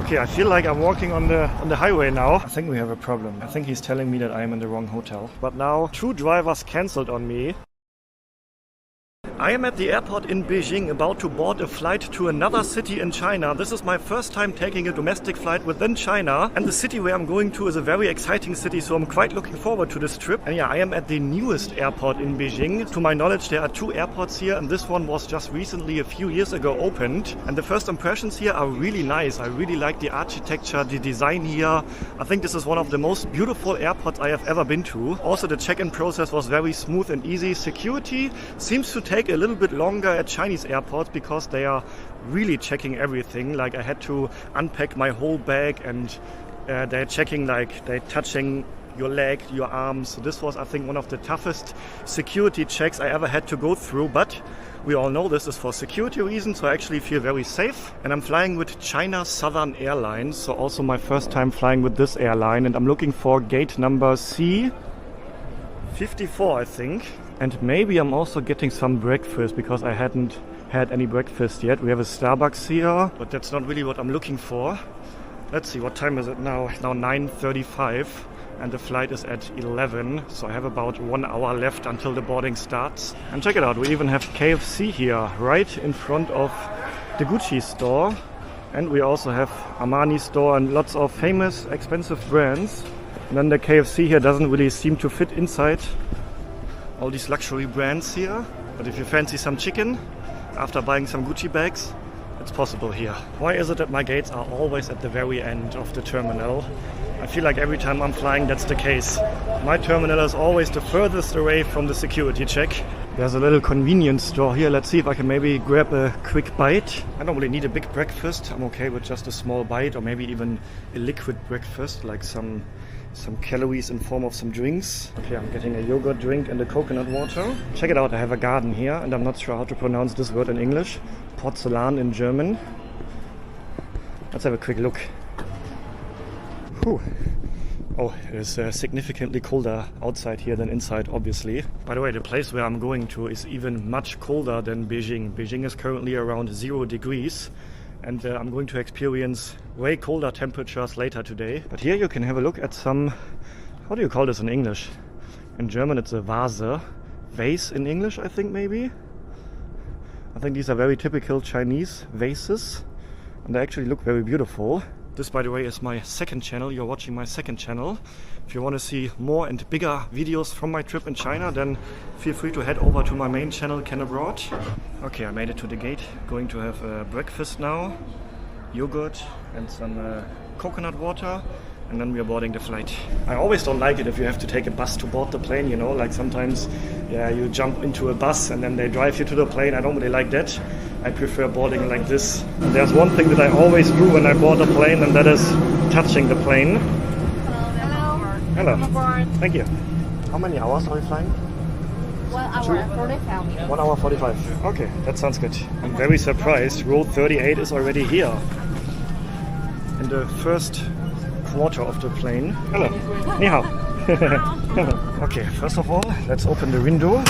Okay, I feel like I'm walking on the highway now. I think we have a problem. I think he's telling me that I am in the wrong hotel. But now 2 drivers cancelled on me. I am at the airport in Beijing, about to board a flight to another city in China. This is my first time taking a domestic flight within China, and the city where I'm going to is a very exciting city, so I'm quite looking forward to this trip. And yeah, I am at the newest airport in Beijing. To my knowledge, there are 2 airports here, and this one was just recently, a few years ago, opened. And the first impressions here are really nice. I really like the architecture, the design here. I think this is one of the most beautiful airports I have ever been to. Also, the check-in process was very smooth and easy. Security seems to take a little bit longer at Chinese airports because they are really checking everything. Like, I had to unpack my whole bag, and they're checking, like, they're touching your leg, your arms. So this was, I think, one of the toughest security checks I ever had to go through, but we all know this is for security reasons, so I actually feel very safe. And I'm flying with China Southern Airlines, so also my first time flying with this airline, and I'm looking for gate number C54, I think. And maybe I'm also getting some breakfast because I hadn't had any breakfast yet. We have a Starbucks here, but that's not really what I'm looking for. Let's see, what time is it now? It's now 9:35 and the flight is at 11. So I have about 1 hour left until the boarding starts. And check it out, we even have KFC here right in front of the Gucci store. And we also have Armani store and lots of famous expensive brands. And then the KFC here doesn't really seem to fit inside all these luxury brands here. But if you fancy some chicken after buying some Gucci bags, it's possible here. Why is it that my gates are always at the very end of the terminal? I feel like every time I'm flying that's the case. My terminal is always the furthest away from the security check. There's a little convenience store here. Let's see if I can maybe grab a quick bite. I don't really need a big breakfast. I'm okay with just a small bite, or maybe even a liquid breakfast, like some calories in form of some drinks. Okay, I'm getting a yogurt drink and a coconut water. Check it out, I have a garden here, and I'm not sure how to pronounce this word in English. Porzellan in German. Let's have a quick look. Whew. Oh, it is significantly colder outside here than inside, obviously. By the way, the place where I'm going to is even much colder than Beijing. Beijing is currently around 0 degrees. And I'm going to experience way colder temperatures later today. But here you can have a look at some, how do you call this in English? In German it's a vase. Vase in English, I think, maybe? I think these are very typical Chinese vases. And they actually look very beautiful. This, by the way, is my second channel. You're watching my second channel. If you want to see more and bigger videos from my trip in China, then feel free to head over to my main channel, Ken Abroad. Okay, I made it to the gate. Going to have breakfast now. Yogurt and some coconut water. And then we are boarding the flight. I always don't like it if you have to take a bus to board the plane, you know, like sometimes, yeah, you jump into a bus and then they drive you to the plane. I don't really like that. I prefer boarding like this. And there's one thing that I always do when I board a plane, and that is touching the plane. Hello. Hello. Thank you. How many hours are we flying? 1 hour 45 minutes. 1 hour 45. Okay, that sounds good. I'm very surprised. Row 38 is already here. In the first quarter of the plane. Hello. Ni hao. Hello. Okay, first of all, let's open the window.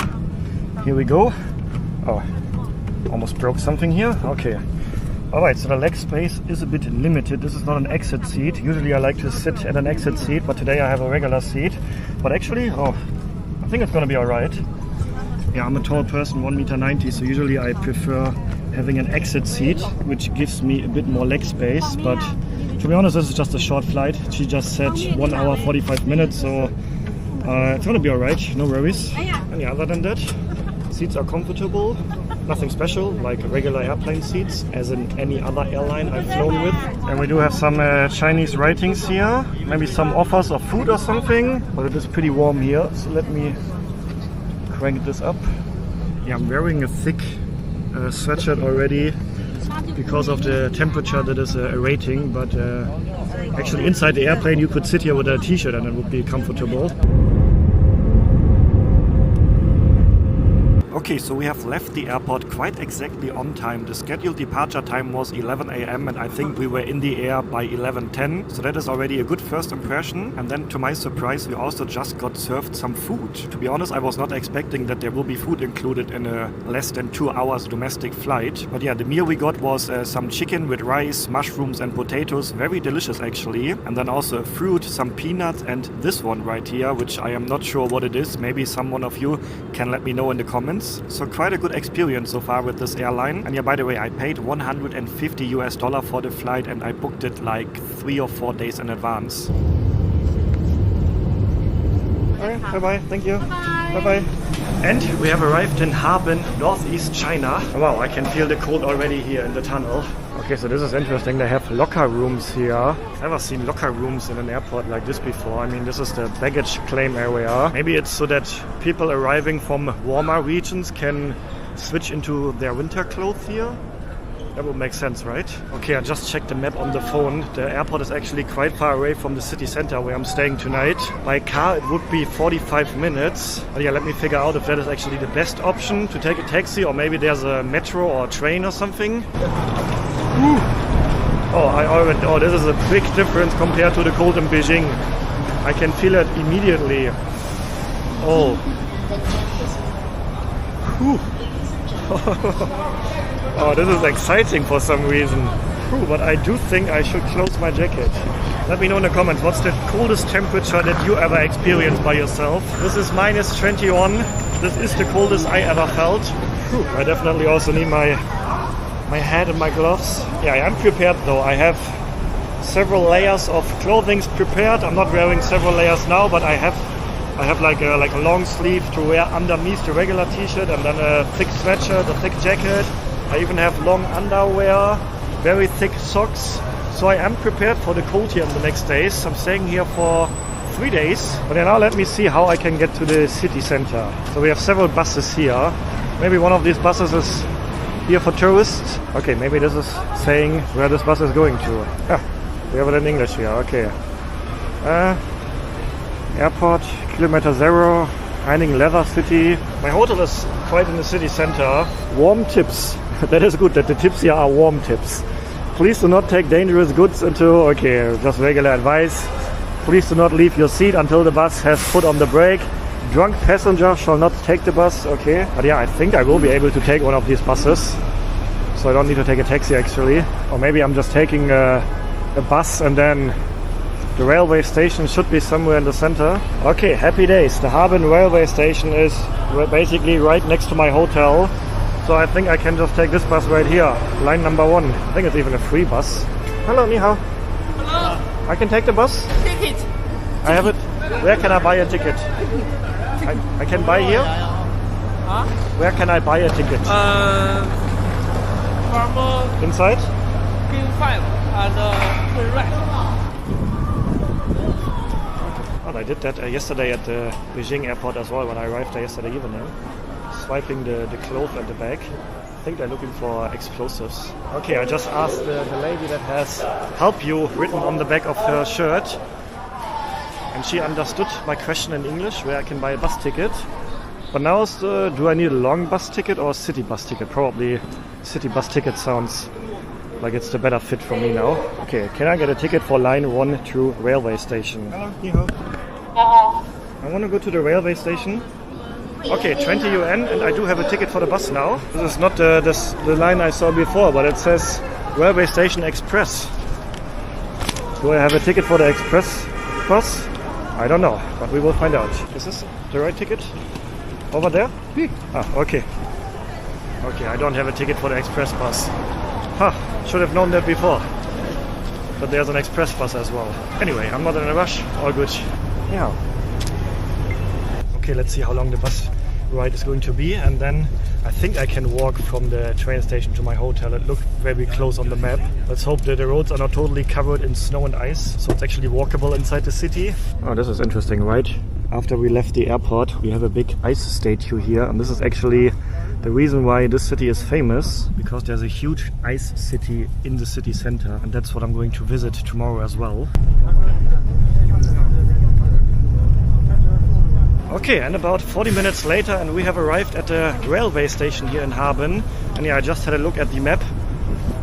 Here we go. Oh, almost broke something here. Okay. Alright, so the leg space is a bit limited. This is not an exit seat. Usually I like to sit at an exit seat, but today I have a regular seat. But actually, I think it's gonna be alright. Yeah, I'm a tall person, 1.90 meters, so usually I prefer having an exit seat, which gives me a bit more leg space. But to be honest, this is just a short flight. She just said 1 hour 45 minutes, so it's gonna be alright, no worries. And yeah, other than that, seats are comfortable. Nothing special, like regular airplane seats, as in any other airline I've flown with. And we do have some Chinese writings here. Maybe some offers of food or something. But it is pretty warm here, so let me crank this up. Yeah, I'm wearing a thick sweatshirt already because of the temperature that is a rating. But actually inside the airplane you could sit here with a t-shirt and it would be comfortable. Okay, so we have left the airport quite exactly on time. The scheduled departure time was 11 a.m. and I think we were in the air by 11:10. So that is already a good first impression. And then to my surprise, we also just got served some food. To be honest, I was not expecting that there will be food included in a less than 2 hours domestic flight. But yeah, the meal we got was some chicken with rice, mushrooms and potatoes. Very delicious actually. And then also a fruit, some peanuts and this one right here, which I am not sure what it is. Maybe someone of you can let me know in the comments. So quite a good experience so far with this airline. And yeah, by the way, I paid $150 for the flight and I booked it like 3 or 4 days in advance. Alright, bye-bye, thank you. Bye-bye. And we have arrived in Harbin, northeast China. Wow, I can feel the cold already here in the tunnel. Okay, so this is interesting. They have locker rooms here. I've never seen locker rooms in an airport like this before. I mean, this is the baggage claim area. Maybe it's so that people arriving from warmer regions can switch into their winter clothes here. That would make sense, right? Okay, I just checked the map on the phone. The airport is actually quite far away from the city center where I'm staying tonight. By car, it would be 45 minutes. But yeah, let me figure out if that is actually the best option to take a taxi, or maybe there's a metro or a train or something. Ooh. Oh, this is a big difference compared to the cold in Beijing. I can feel it immediately. Oh. Oh, this is exciting for some reason. But I do think I should close my jacket. Let me know in the comments, what's the coldest temperature that you ever experienced by yourself? This is minus 21. This is the coldest I ever felt. I definitely also need my hat and my gloves. Yeah, I am prepared though. I have several layers of clothing prepared. I'm not wearing several layers now, but I have like a long sleeve to wear underneath the regular t-shirt, and then a thick sweatshirt, a thick jacket. I even have long underwear, very thick socks. So I am prepared for the cold here in the next days. I'm staying here for 3 days. But now let me see how I can get to the city center. So we have several buses here. Maybe one of these buses is here for tourists. Okay, maybe this is saying where this bus is going to. Yeah, we have it in English here. Okay. Airport, kilometer 0, Heining Leather City. My hotel is quite in the city center. Warm tips. That is good that the tips here are warm tips. Please do not take dangerous goods into... Okay, just regular advice. Please do not leave your seat until the bus has put on the brake. Drunk passengers shall not take the bus. Okay, but yeah, I think I will be able to take one of these buses. So I don't need to take a taxi actually. Or maybe I'm just taking a bus and then the railway station should be somewhere in the center. Okay, happy days. The Harbin railway station is basically right next to my hotel. So I think I can just take this bus right here. Line number 1. I think it's even a free bus. Hello, ni hao. Hello. I can take the bus? Ticket. I have it. Where can I buy a ticket? I can buy here? Huh? Where can I buy a ticket? From Inside? Q5 and turn right. Well, I did that yesterday at the Beijing airport as well when I arrived there yesterday evening. Swiping the cloth at the back. I think they're looking for explosives. Okay, I just asked the lady that has "help you" written on the back of her shirt. And she understood my question in English, where I can buy a bus ticket. But now, do I need a long bus ticket or a city bus ticket? Probably city bus ticket sounds like it's the better fit for me now. Okay, can I get a ticket for line 1 to railway station? Hello, ni hao. I want to go to the railway station. Okay, 20 yuan, and I do have a ticket for the bus now. This is not the line I saw before, but it says Railway Station Express. Do I have a ticket for the express bus? I don't know, but we will find out. Is this the right ticket? Over there? Okay. Okay, I don't have a ticket for the express bus. Should have known that before. But there's an express bus as well. Anyway, I'm not in a rush. All good. Yeah. Okay, let's see how long the bus ride is going to be, and then I think I can walk from the train station to my hotel. It looked very close on the map. Let's hope that the roads are not totally covered in snow and ice, so it's actually walkable inside the city. Oh, this is interesting, right? After we left the airport, we have a big ice statue here, and this is actually the reason why this city is famous, because there's a huge ice city in the city center, and that's what I'm going to visit tomorrow as well. Okay, and about 40 minutes later and we have arrived at the railway station here in Harbin. And yeah, I just had a look at the map.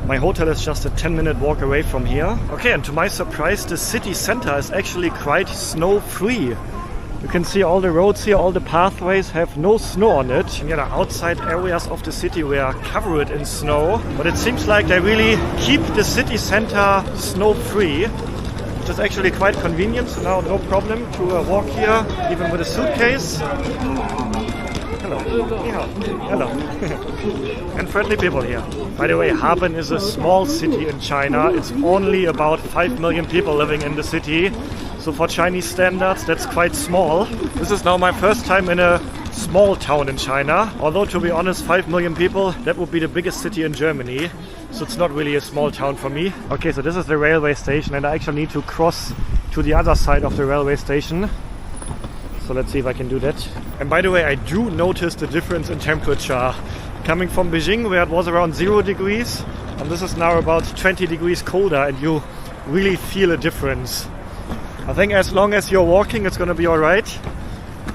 My hotel is just a 10-minute walk away from here. Okay, and to my surprise, the city center is actually quite snow-free. You can see all the roads here, all the pathways have no snow on it. And yeah, the outside areas of the city were covered in snow. But it seems like they really keep the city center snow-free, which is actually quite convenient. So now no problem to walk here, even with a suitcase. Hello. Hello. And friendly people here. By the way, Harbin is a small city in China. It's only about 5 million people living in the city. So for Chinese standards, that's quite small. This is now my first time in a small town in China. Although, to be honest, 5 million people, that would be the biggest city in Germany. So it's not really a small town for me. Okay, so this is the railway station and I actually need to cross to the other side of the railway station. So let's see if I can do that. And by the way, I do notice the difference in temperature. Coming from Beijing, where it was around 0 degrees, and this is now about 20 degrees colder, and you really feel a difference. I think as long as you're walking, it's gonna be alright.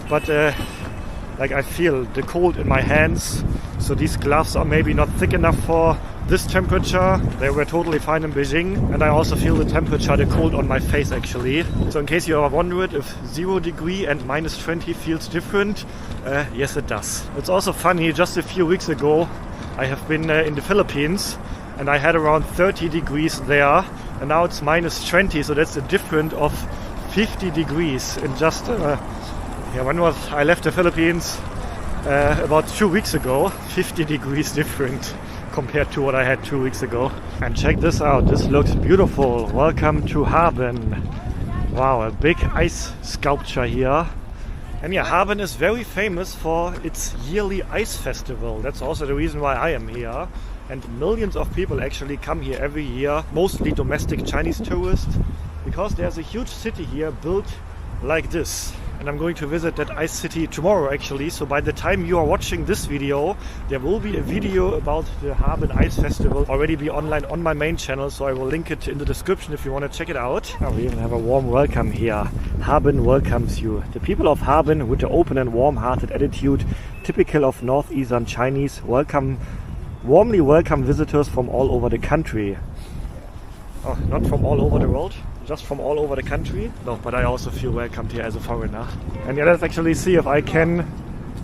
But like I feel the cold in my hands. So these gloves are maybe not thick enough for this temperature. They were totally fine in Beijing. And I also feel the temperature, the cold on my face actually. So in case you are wondering if 0 degree and minus 20 feels different, yes it does. It's also funny, just a few weeks ago I have been in the Philippines and I had around 30 degrees there. And now it's minus 20, so that's a difference of 50 degrees in just, when was I left the Philippines? About 2 weeks ago. 50 degrees different compared to what I had 2 weeks ago. And check this out, this looks beautiful. Welcome to Harbin. Wow, a big ice sculpture here. And yeah, Harbin is very famous for its yearly ice festival. That's also the reason why I am here. And millions of people actually come here every year, mostly domestic Chinese tourists, because there's a huge city here built like this. And I'm going to visit that ice city tomorrow actually, so by the time you are watching this video, there will be a video about the Harbin Ice Festival already be online on my main channel, so I will link it in the description if you want to check it out. Oh, we even have a warm welcome here. Harbin welcomes you. The people of Harbin, with the open and warm-hearted attitude typical of northeastern Chinese, warmly welcome visitors from all over the country. Oh, not from all over the world, just from all over the country. No, but I also feel welcomed here as a foreigner. And yeah, let's actually see if I can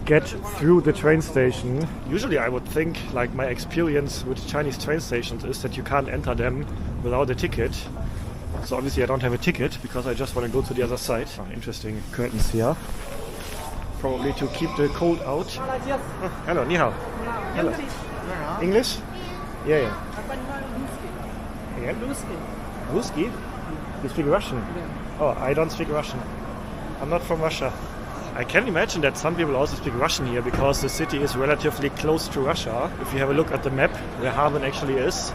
get through the train station. Usually I would think, like my experience with Chinese train stations is that you can't enter them without a ticket. So obviously I don't have a ticket because I just want to go to the other side. Oh, interesting curtains here. Probably to keep the cold out. Oh, hello, ni hao. Hello. English? Yeah, yeah. Again? Ruski? You speak Russian? Yeah. Oh, I don't speak Russian. I'm not from Russia. I can imagine that some people also speak Russian here because the city is relatively close to Russia. If you have a look at the map where Harbin actually is,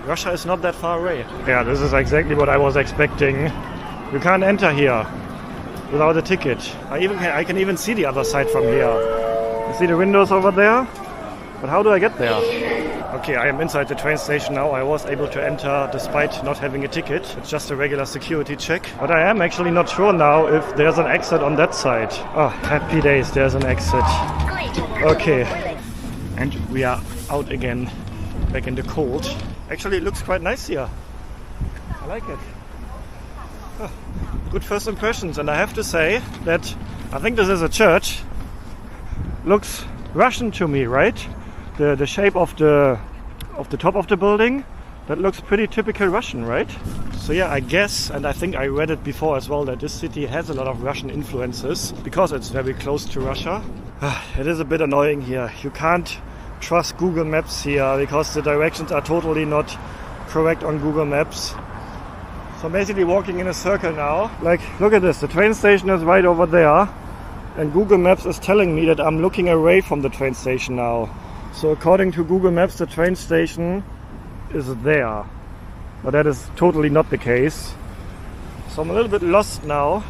Russia is not that far away. Yeah, this is exactly what I was expecting. You can't enter here without a ticket. I can even see the other side from here. You see the windows over there? But how do I get there? Okay, I am inside the train station now. I was able to enter despite not having a ticket. It's just a regular security check. But I am actually not sure now if there's an exit on that side. Oh, happy days, there's an exit. Okay, and we are out again, back in the cold. Actually, it looks quite nice here. I like it. Oh, good first impressions, and I have to say that I think this is a church. Looks Russian to me, right? The shape of the top of the building, that looks pretty typical Russian, right? So yeah, I guess, and I think I read it before as well, that this city has a lot of Russian influences because it's very close to Russia. It is a bit annoying here. You can't trust Google Maps here because the directions are totally not correct on Google Maps. So I'm basically walking in a circle now. Like, look at this, the train station is right over there and Google Maps is telling me that I'm looking away from the train station now. So according to Google Maps, the train station is there. But that is totally not the case. So I'm a little bit lost now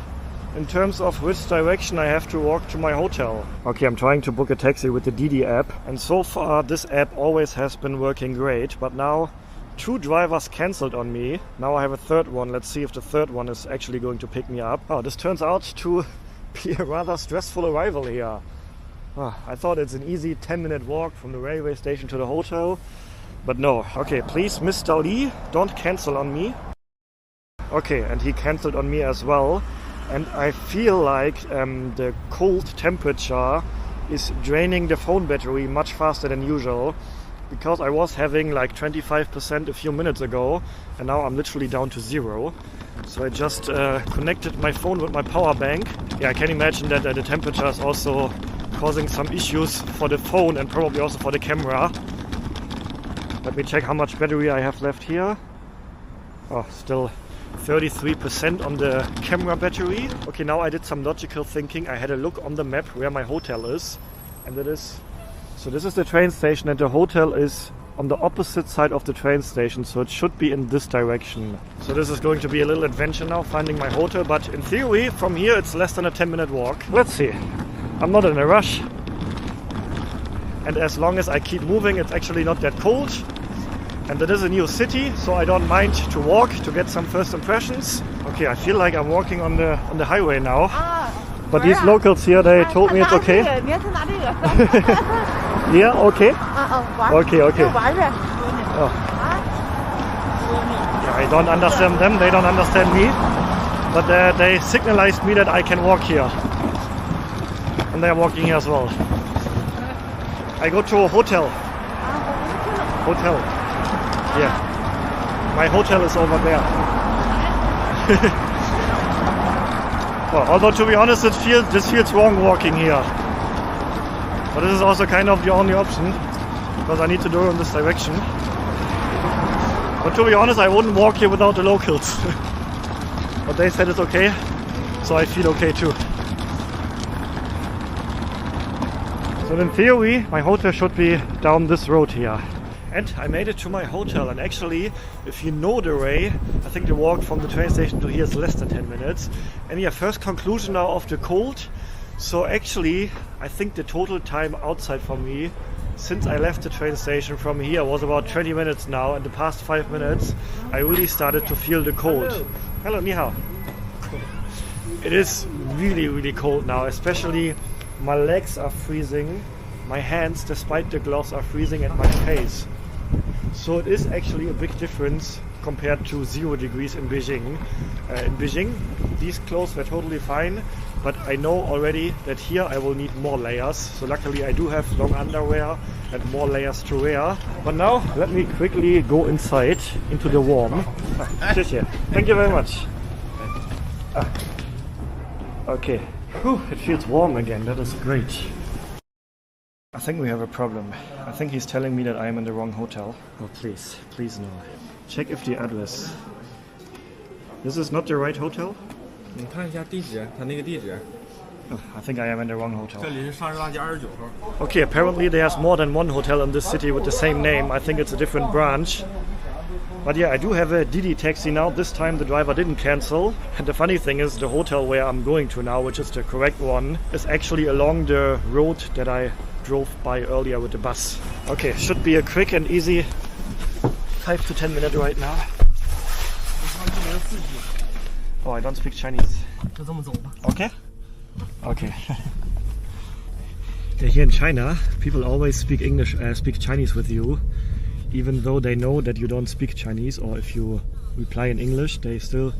in terms of which direction I have to walk to my hotel. Okay, I'm trying to book a taxi with the Didi app. And so far this app always has been working great. But now 2 drivers cancelled on me. Now I have a third one. Let's see if the third one is actually going to pick me up. Oh, this turns out to be a rather stressful arrival here. I thought it's an easy 10-minute walk from the railway station to the hotel, but no. Okay, please, Mr. Lee, don't cancel on me. Okay, and he cancelled on me as well. And I feel like the cold temperature is draining the phone battery much faster than usual, because I was having like 25% a few minutes ago, and now I'm literally down to 0. So I just connected my phone with my power bank. Yeah, I can imagine that the temperature is also causing some issues for the phone and probably also for the camera. Let me check how much battery I have left here. Oh, still 33% on the camera battery. Okay, now I did some logical thinking. I had a look on the map where my hotel is, and it is... So this is the train station, and the hotel is on the opposite side of the train station, so it should be in this direction. So this is going to be a little adventure now, finding my hotel, but in theory, from here it's less than a 10-minute walk. Let's see. I'm not in a rush. And as long as I keep moving, it's actually not that cold. And it is a new city, so I don't mind to walk to get some first impressions. Okay, I feel like I'm walking on the highway now. But these locals here, they told me it's okay. Yeah, okay. Okay. Oh. Yeah, I don't understand them, they don't understand me. But they signalized me that I can walk here. And they're walking here as well. I go to a hotel. Hotel. Yeah, my hotel is over there. Well, although to be honest, this feels wrong walking here. But this is also kind of the only option, because I need to go in this direction. But to be honest, I wouldn't walk here without the locals. But they said it's okay, so I feel okay too. So in theory, my hotel should be down this road here. And I made it to my hotel, and actually, if you know the way, I think the walk from the train station to here is less than 10 minutes. And yeah, first conclusion now of the cold. So actually, I think the total time outside for me, since I left the train station from here, was about 20 minutes now. And the past 5 minutes, I really started to feel the cold. Hello, ni hao. It is really, really cold now, especially my legs are freezing. My hands, despite the gloves, are freezing, and my face. So it is actually a big difference compared to 0 degrees in Beijing. In Beijing, these clothes were totally fine, but I know already that here I will need more layers. So luckily I do have long underwear and more layers to wear. But now let me quickly go inside into the warm. Thank you very much. Okay, whew, it feels warm again, that is great. I think we have a problem. I think he's telling me that I am in the wrong hotel. Oh, please, please no. Check if the address. This is not the right hotel? 你看一下地址，它那个地址。 Oh, I think I am in the wrong hotel. 这里是上世大街29号。 Okay, apparently there's more than one hotel in this city with the same name. I think it's a different branch. But yeah, I do have a Didi taxi now. This time the driver didn't cancel. And the funny thing is, the hotel where I'm going to now, which is the correct one, is actually along the road that I drove by earlier with the bus. Okay, should be a quick and easy 5 to 10 minute ride now. Oh, I don't speak Chinese. Okay? Okay. Yeah, here in China, people always speak English, speak Chinese with you, even though they know that you don't speak Chinese, or if you reply in English, they still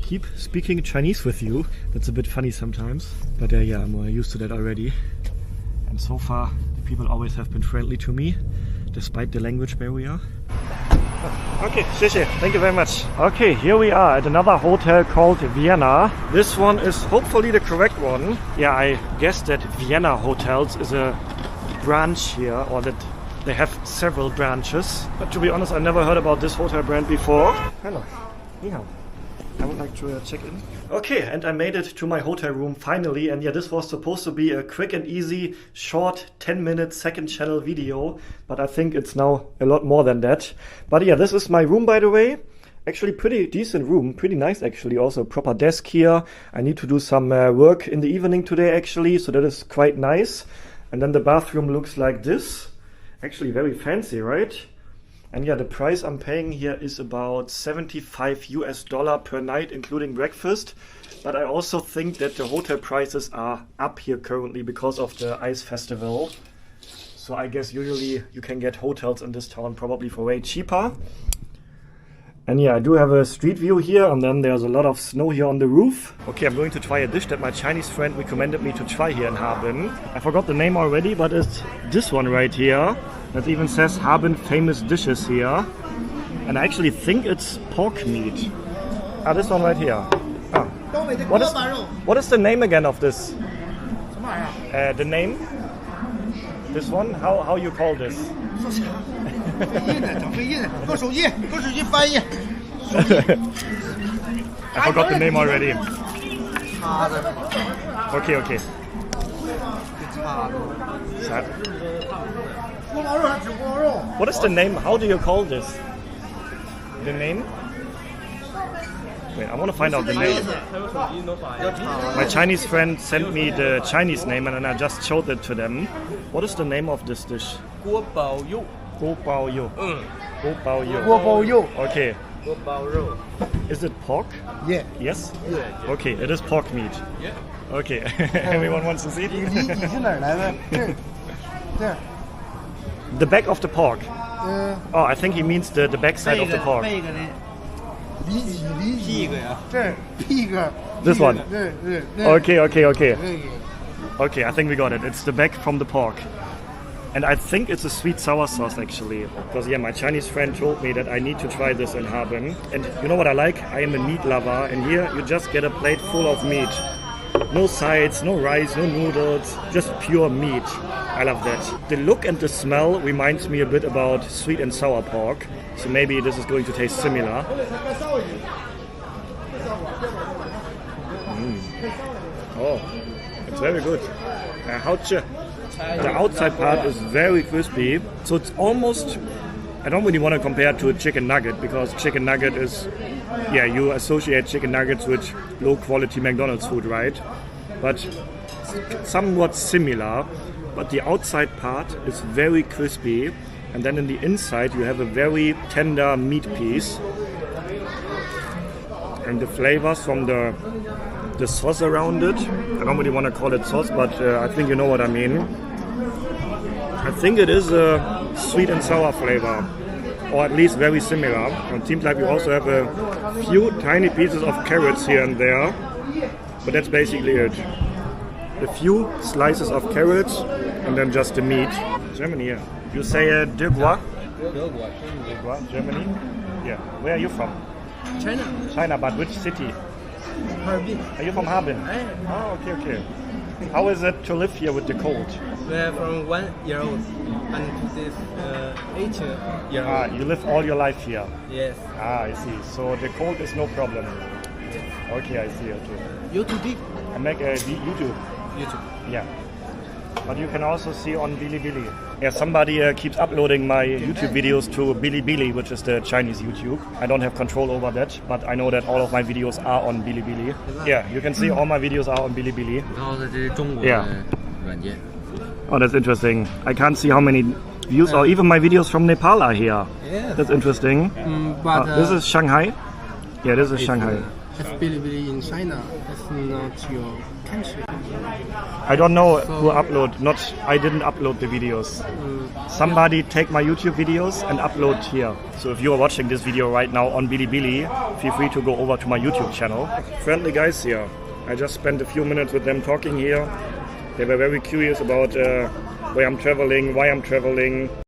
keep speaking Chinese with you. That's a bit funny sometimes, but yeah, I'm used to that already. And so far, the people always have been friendly to me, despite the language barrier. Okay, thank you very much. Okay, here we are at another hotel called Vienna. This one is hopefully the correct one. Yeah, I guess that Vienna Hotels is a branch here, or that they have several branches. But to be honest, I never heard about this hotel brand before. Hello, ni hao. I would like to check in. Okay, and I made it to my hotel room finally, and yeah, this was supposed to be a quick and easy, short 10-minute second channel video, but I think it's now a lot more than that. But yeah, this is my room, by the way. Actually pretty decent room, pretty nice actually, also proper desk here. I need to do some work in the evening today actually, so that is quite nice. And then the bathroom looks like this. Actually very fancy, right? And yeah, the price I'm paying here is about $75 per night, including breakfast. But I also think that the hotel prices are up here currently because of the ice festival. So I guess usually you can get hotels in this town probably for way cheaper. And yeah, I do have a street view here, and then there's a lot of snow here on the roof. Okay, I'm going to try a dish that my Chinese friend recommended me to try here in Harbin. I forgot the name already, but it's this one right here. That even says Harbin famous dishes here. And I actually think it's pork meat. Ah, this one right here. Ah. What is the name again of this? The name? This one? How you call this? I forgot the name already. Okay. What is the name? How do you call this? The name? Wait, I want to find out the name. My Chinese friend sent me the Chinese name and then I just showed it to them. What is the name of this dish? Guo bao you. Okay. Is it pork? Yeah. Yes? Okay, it is pork meat. Yeah. Okay, everyone wants to see it? The back of the pork. Oh, I think he means the back side of the pork. This one. Okay. Okay, I think we got it. It's the back from the pork. And I think it's a sweet sour sauce actually. Because yeah, my Chinese friend told me that I need to try this in Harbin. And you know what I like? I am a meat lover. And here you just get a plate full of meat. No sides, no rice, no noodles, just pure meat. I love that. The look and the smell reminds me a bit about sweet and sour pork. So maybe this is going to taste similar. Oh, it's very good. The outside part is very crispy. So it's almost, I don't really want to compare it to a chicken nugget because chicken nugget is, yeah, you associate chicken nuggets with low quality McDonald's food, right? But somewhat similar. But the outside part is very crispy. And then in the inside you have a very tender meat piece. And the flavors from the sauce around it, I don't really want to call it sauce, but I think you know what I mean. I think it is a sweet and sour flavor, or at least very similar. It seems like we also have a few tiny pieces of carrots here and there, but that's basically it. A few slices of carrots and then just the meat. Germany, yeah. You say de Bois? Germany? Yeah. Where are you from? China, but which city? Harbin. Are you from Harbin? Oh, okay. How is it to live here with the cold? We're from 1 year old and this 8 year old. Ah, you live all your life here? Yes. Ah, I see. So the cold is no problem. Okay, I see. Okay. YouTube? I make a YouTube. Yeah. But you can also see on Bilibili. Yeah, somebody keeps uploading my YouTube videos to Bilibili, which is the Chinese YouTube. I don't have control over that, but I know that all of my videos are on Bilibili. Yeah, you can see all my videos are on Bilibili. Yeah. Oh, that's interesting. I can't see how many views or even my videos from Nepal are here. Yeah. That's interesting. This is Shanghai. Yeah, this is Shanghai. It's Bilibili in China. It's not your country. I don't know who I didn't upload the videos. Somebody take my YouTube videos and upload here. So if you are watching this video right now on Bilibili, feel free to go over to my YouTube channel. Friendly guys here. I just spent a few minutes with them talking here. They were very curious about where I'm traveling, why I'm traveling.